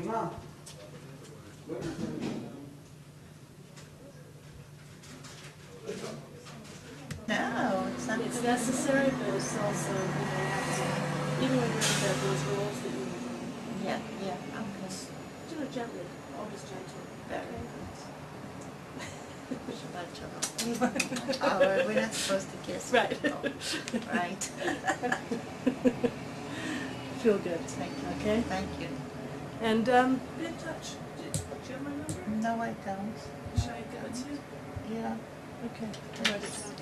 No, it's not. It's necessary, but it's also, you know, you have to, even when you're under those rules that you Yeah, yeah, okay. just do it gently, always gentle. Very Okay? good. Shabbat shalom. Oh, we're not supposed to kiss Right. people. Right. Feel good. Thank you. Okay? Thank you. And be in touch. Do you have my number? No, I don't. Should I give it to you? Yeah. Okay. I'll write it down.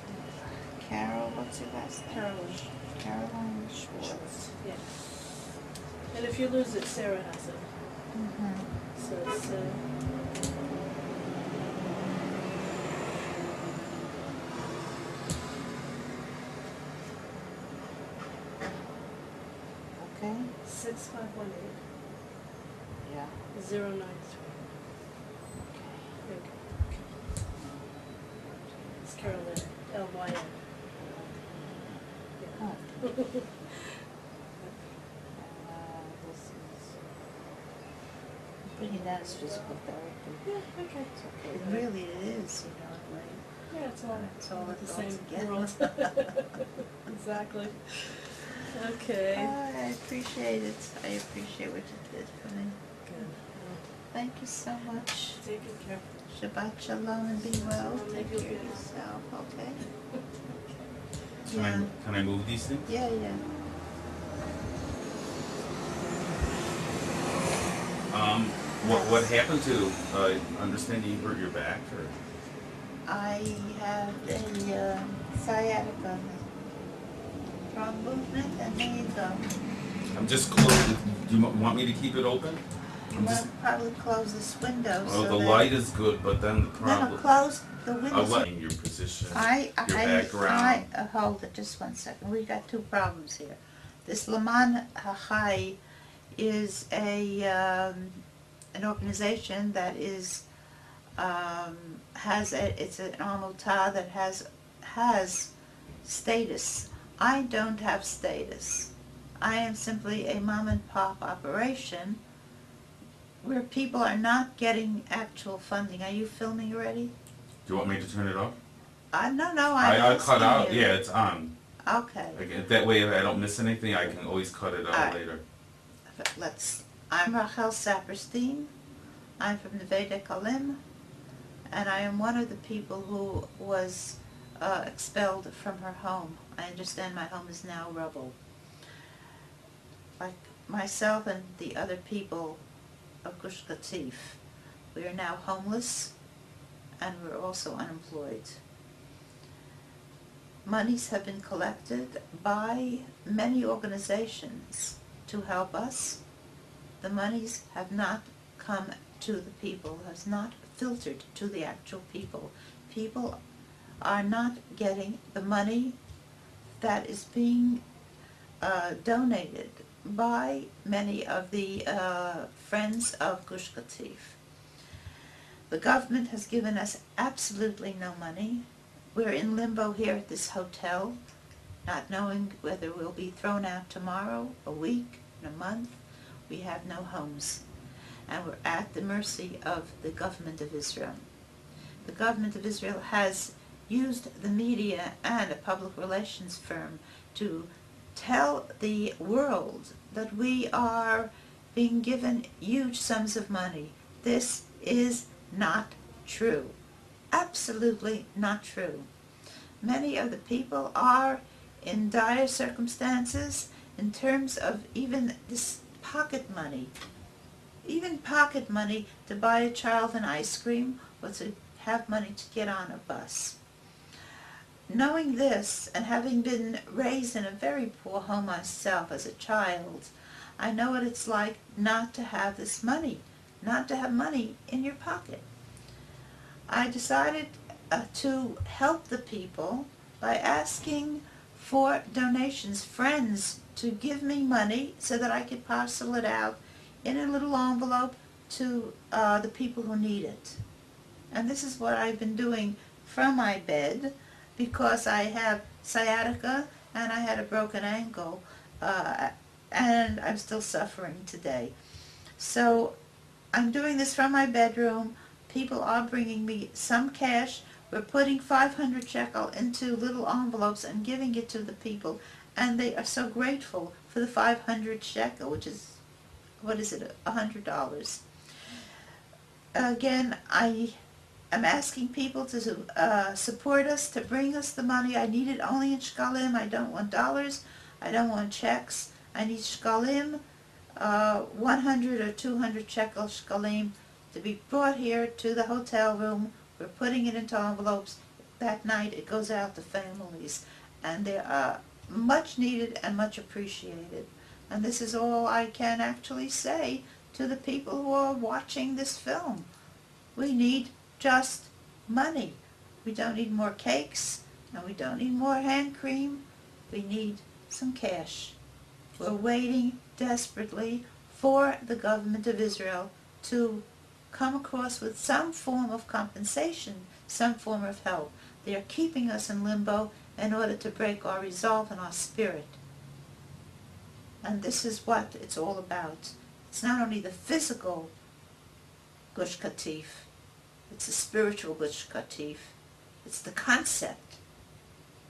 Carol, what's your last name? Carolyn. Caroline Schwartz. Yeah. And if you lose it, Sarah has it. Mm-hmm. So it's Okay. 6518 Yeah. 093. Okay. Okay. It's Carolyn, Lyn. Yeah. Oh. This is pretty nice physical therapy. Yeah, okay. It's okay. It really is, you know, in a way. Yeah, it's all It's the all same together. world. Exactly. Okay. I appreciate it. I appreciate what you did for me. Good. Thank you so much. Take good care. Shabbat shalom and be well. Shalom, Take you'll care be of well. yourself, okay? Can I move these things? Yeah, yeah. What happened to understanding you hurt your back or? I have a sciatica from movement, and there you go. I'm just closing. Do you want me to keep it open? I'm Well, just. probably close this window Oh, so the that... light is good, but then the No, problem. no, close the window. I'll let your position, your background. Hold it just one second. We got two problems here. This Laman Hachai is an organization that is it's an armota that has status. I don't have status. I am simply a mom and pop operation where people are not getting actual funding. Are you filming already? Do you want me to turn it off? No, I cut out. asking you. Yeah, it's on. Okay. That way, if I don't miss anything, I can always cut it out Alright. later. I'm Rachel Saperstein. I'm from the Vedic Alim, and I am one of the people who was expelled from her home. I understand my home is now rubble. Like myself and the other people of Gush Katif, we are now homeless, and we're also unemployed. Monies have been collected by many organizations to help us. The monies have not come to the people, has not filtered to the actual people. People are not getting the money that is being donated by many of the friends of Gush Katif. The government has given us absolutely no money. We're in limbo here at this hotel, not knowing whether we'll be thrown out tomorrow, a week, in a month. We have no homes, and we're at the mercy of the government of Israel. The government of Israel has used the media and a public relations firm to tell the world that we are being given huge sums of money. This is not true. Absolutely not true. Many of the people are in dire circumstances in terms of even this pocket money. Even pocket money to buy a child an ice cream or to have money to get on a bus. Knowing this, and having been raised in a very poor home myself as a child, I know what it's like not to have this money, not to have money in your pocket. I decided to help the people by asking for donations, friends to give me money so that I could parcel it out in a little envelope to the people who need it. And this is what I've been doing from my bed, because I have sciatica and I had a broken ankle, and I'm still suffering today. So I'm doing this from my bedroom. People are bringing me some cash. We're putting 500 shekel into little envelopes and giving it to the people. And they are so grateful for the 500 shekel, which is, what is it, $100. Again, I am asking people to support us, to bring us the money. I need it only in shkalim. I don't want dollars. I don't want checks. I need shkalim, 100 or 200 shekel shkalim to be brought here to the hotel room. We're putting it into envelopes. That night it goes out to families, and they are much needed and much appreciated. And this is all I can actually say to the people who are watching this film. We need just money. We don't need more cakes, and we don't need more hand cream. We need some cash. We're waiting desperately for the government of Israel to come across with some form of compensation, some form of help. They are keeping us in limbo in order to break our resolve and our spirit. And this is what it's all about. It's not only the physical Gush Katif, it's the spiritual Gush Katif. It's the concept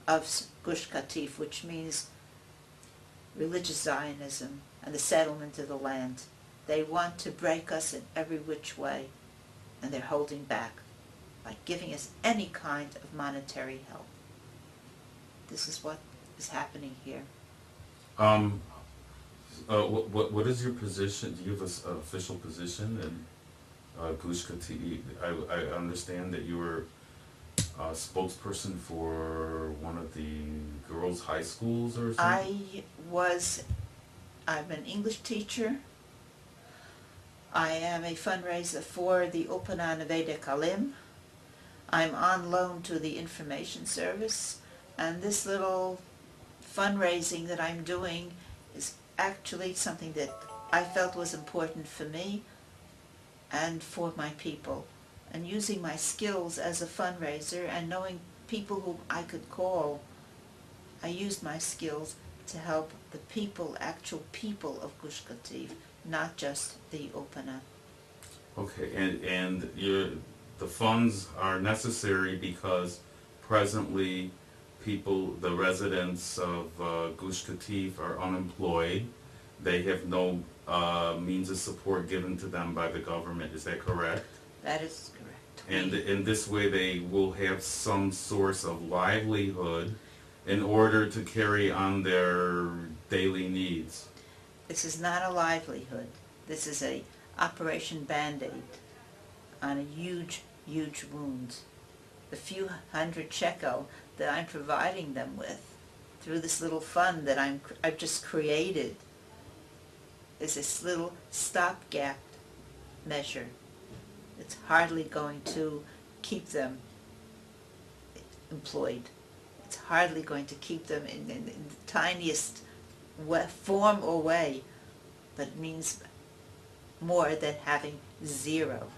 of Gush Katif, which means religious Zionism and the settlement of the land. They want to break us in every which way, and they're holding back by giving us any kind of monetary help. This is what is happening here. What is your position? Do you have an official position in Gush Katif? I understand that you were a spokesperson for one of the girls' high schools or something? I'm an English teacher. I am a fundraiser for the Opana Neveda Kalim. I'm on loan to the information service, and this little fundraising that I'm doing is actually something that I felt was important for me and for my people. And using my skills as a fundraiser and knowing people whom I could call, I used my skills to help the people, actual people of Gush Katif, not just the Opana. Okay, and the funds are necessary because presently people, the residents of Gush Katif are unemployed. They have no means of support given to them by the government. Is that correct? That is correct. And in this way they will have some source of livelihood in order to carry on their daily needs. This is not a livelihood. This is a Operation Band-Aid on a huge, huge wound. The few hundred shekel that I'm providing them with through this little fund that I've just created is this little stopgap measure. It's hardly going to keep them employed. It's hardly going to keep them in the tiniest form or way, but it means more than having zero.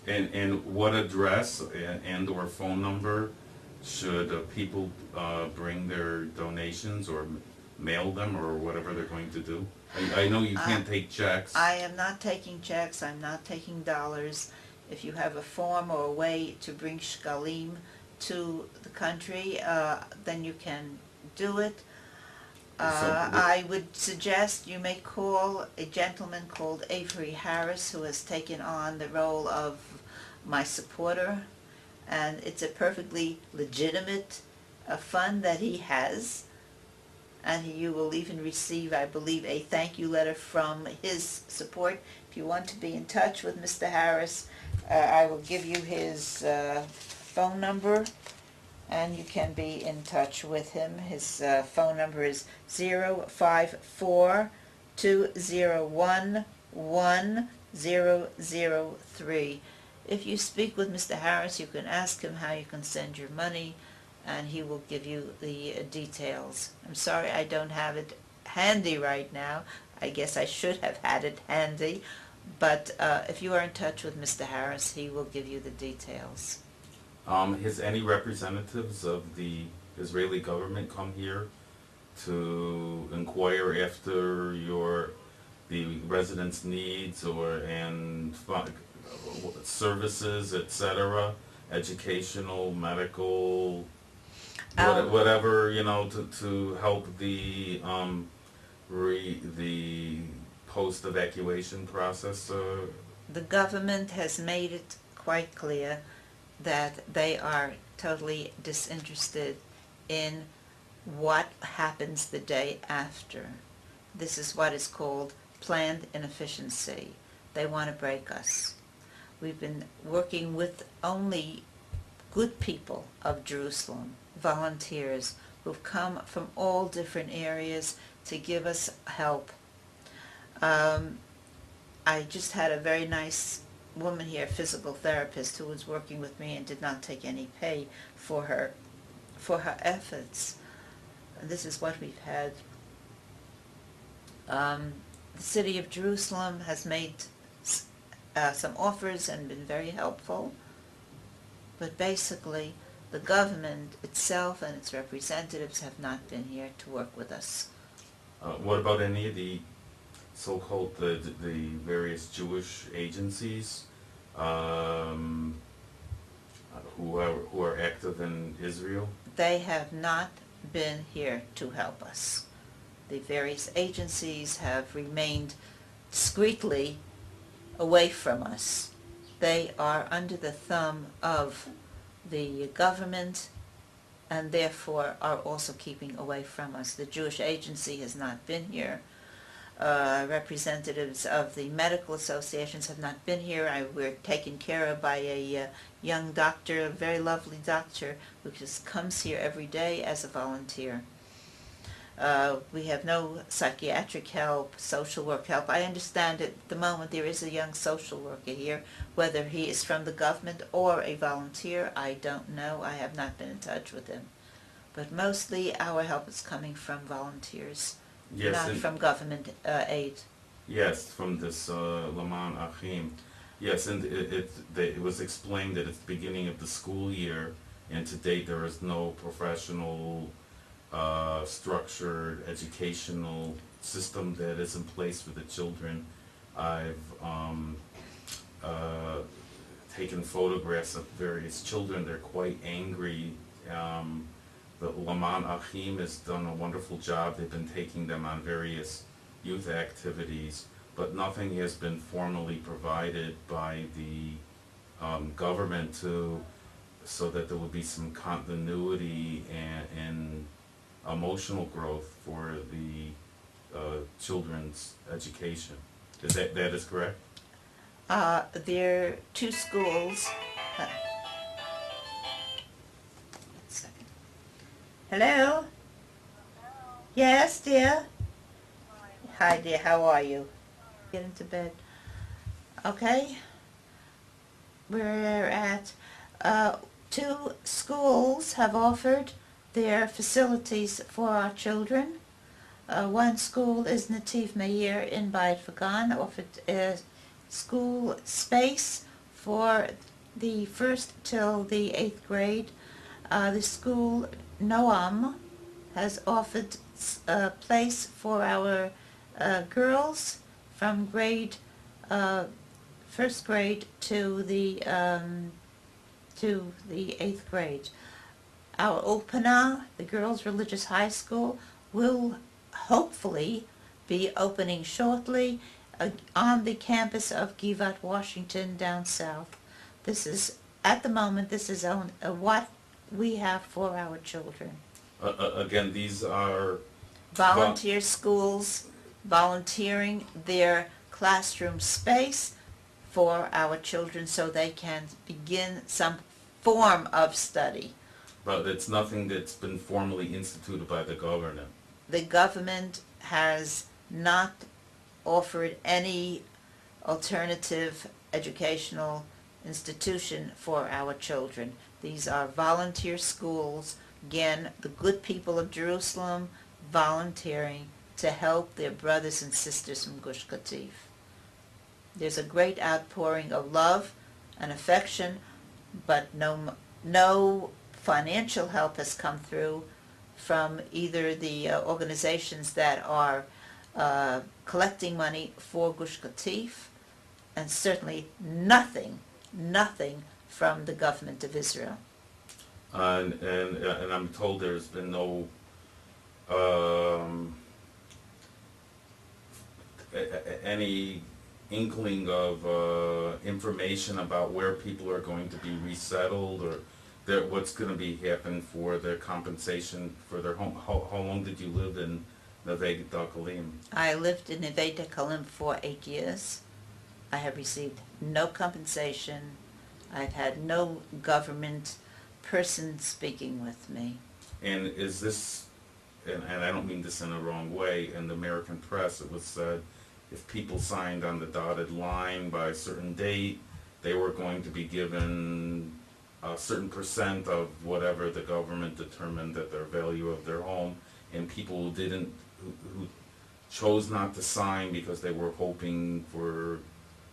And what address and or phone number should people bring their donations or mail them or whatever they're going to do? I know you can't take checks. I am not taking checks. I'm not taking dollars. If you have a form or a way to bring shkalim to the country, then you can do it. I would suggest you may call a gentleman called Avery Harris, who has taken on the role of my supporter, and it's a perfectly legitimate fund that he has, and you will even receive, I believe, a thank you letter from his support. If you want to be in touch with Mr. Harris, I will give you his phone number, and you can be in touch with him. His phone number is 054-201-1003. If you speak with Mr. Harris, you can ask him how you can send your money, and he will give you the details. I'm sorry I don't have it handy right now. I guess I should have had it handy, but if you are in touch with Mr. Harris, he will give you the details. Has any representatives of the Israeli government come here to inquire after your the residents' needs and services, etc., educational, medical, whatever, to help the the post-evacuation process. The government has made it quite clear that they are totally disinterested in what happens the day after. This is what is called planned inefficiency. They want to break us. We've been working with only good people of Jerusalem, volunteers who've come from all different areas to give us help. I just had a very nice woman here, physical therapist, who was working with me and did not take any pay for her efforts. And this is what we've had. The city of Jerusalem has made some offers and been very helpful, but basically the government itself and its representatives have not been here to work with us. What about any of the so-called the various Jewish agencies who are active in Israel? They have not been here to help us. The various agencies have remained discreetly away from us. They are under the thumb of the government and therefore are also keeping away from us. The Jewish Agency has not been here. Representatives of the medical associations have not been here. We're taken care of by a young doctor, a very lovely doctor, who just comes here every day as a volunteer. We have no psychiatric help, social work help. I understand at the moment there is a young social worker here. Whether he is from the government or a volunteer, I don't know. I have not been in touch with him. But mostly our help is coming from volunteers, Yes, not from government aid. Yes, from this Laman Achim. Yes, and it was explained that it's the beginning of the school year, and to date there is no professional structured educational system that is in place for the children. I've taken photographs of various children. They're quite angry. The Laman Achim has done a wonderful job. They've been taking them on various youth activities, but nothing has been formally provided by the government so that there would be some continuity and emotional growth for the children's education. That is correct? There are two schools. Hello? Yes, dear? Hi, dear. How are you? Get into bed. Okay. We're at two schools have offered their facilities for our children. One school is Nativ Meir in Bayit Vagan, offered school space for the 1st till the 8th grade. The school Noam has offered a place for our girls from grade 1st grade to the 8th grade. Our Opana, the girls' religious high school, will hopefully be opening shortly on the campus of Givat Washington down south. This is, at the moment, this is what we have for our children. Again, these are Volunteer schools volunteering their classroom space for our children so they can begin some form of study. But it's nothing that's been formally instituted by the government. The government has not offered any alternative educational institution for our children. These are volunteer schools, again, the good people of Jerusalem volunteering to help their brothers and sisters from Gush Katif. There's a great outpouring of love and affection, but no financial help has come through from either the organizations that are collecting money for Gush Katif, and certainly nothing from the government of Israel. And I'm told there's been no any inkling of information about where people are going to be resettled, or what's going to be happen for their compensation for their home. How long did you live in Neve Dakelim? I lived in Neve Dakelim for 8 years. I have received no compensation. I've had no government person speaking with me. And is this, and I don't mean this in a wrong way, in the American press it was said if people signed on the dotted line by a certain date, they were going to be given a certain percent of whatever the government determined that their value of their home, and people who didn't, who chose not to sign because they were hoping for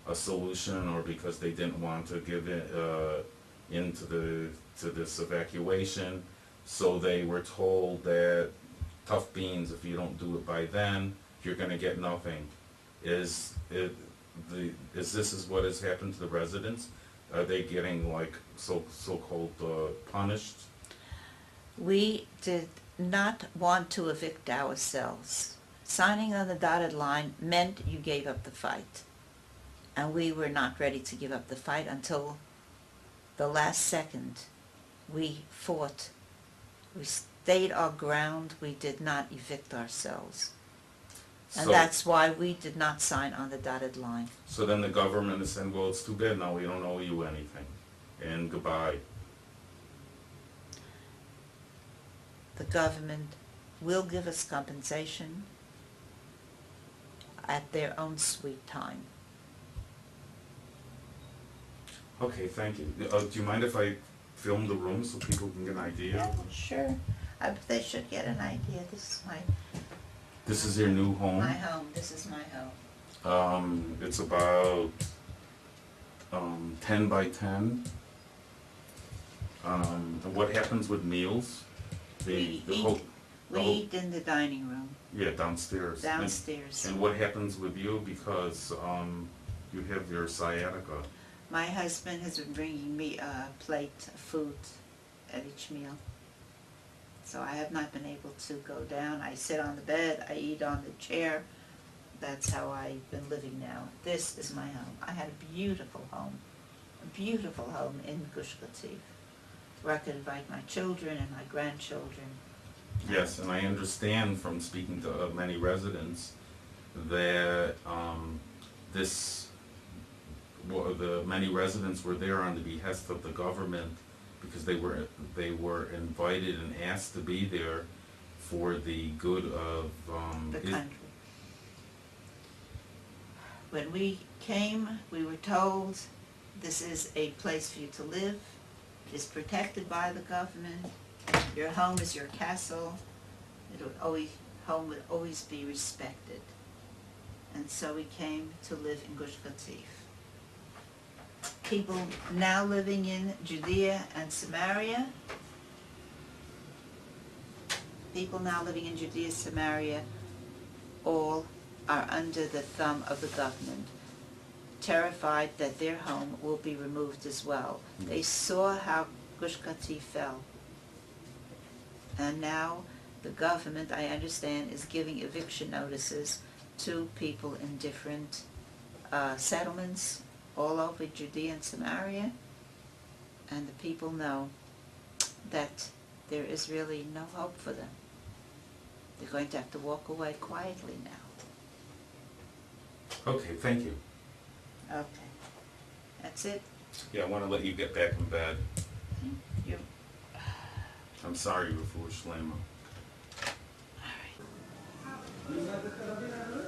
a solution or because they didn't want to give it into this evacuation, so they were told that tough beans, if you don't do it by then, you're going to get nothing. Is this what has happened to the residents? Are they getting like so-called punished? We did not want to evict ourselves. Signing on the dotted line meant you gave up the fight. And we were not ready to give up the fight until the last second. We fought. We stayed our ground. We did not evict ourselves. And So, that's why we did not sign on the dotted line. so then the government is saying, well, it's too bad now, we don't owe you anything, and goodbye. The government will give us compensation at their own sweet time. Okay, thank you. Do you mind if I film the room so people can get an idea? Sure. They should get an idea. This is your new home? my home. This is my home. It's about 10 by 10. And what happens with meals? We eat in the dining room, Yeah, downstairs. downstairs. And what happens with you because you have your sciatica? My husband has been bringing me a plate of food at each meal. So I have not been able to go down. I sit on the bed, I eat on the chair. That's how I've been living now. This is my home. I had a beautiful home in Gush Katif, where I could invite my children and my grandchildren. Yes, and I understand from speaking to many residents that the many residents were there on the behest of the government because they were invited and asked to be there for the good of The country. When we came, we were told this is a place for you to live. It's protected by the government. Your home is your castle. Home would always be respected. And so we came to live in Gush Katif. People now living in Judea and Samaria, all are under the thumb of the government, terrified that their home will be removed as well. They saw how Gush Katif fell. And now the government, I understand, is giving eviction notices to people in different settlements all over Judea and Samaria. And the people know that there is really no hope for them. They're going to have to walk away quietly now. Okay, thank you. Okay. That's it. Yeah, I want to let you get back in bed. You. I'm sorry, Refuah Shlema. All right.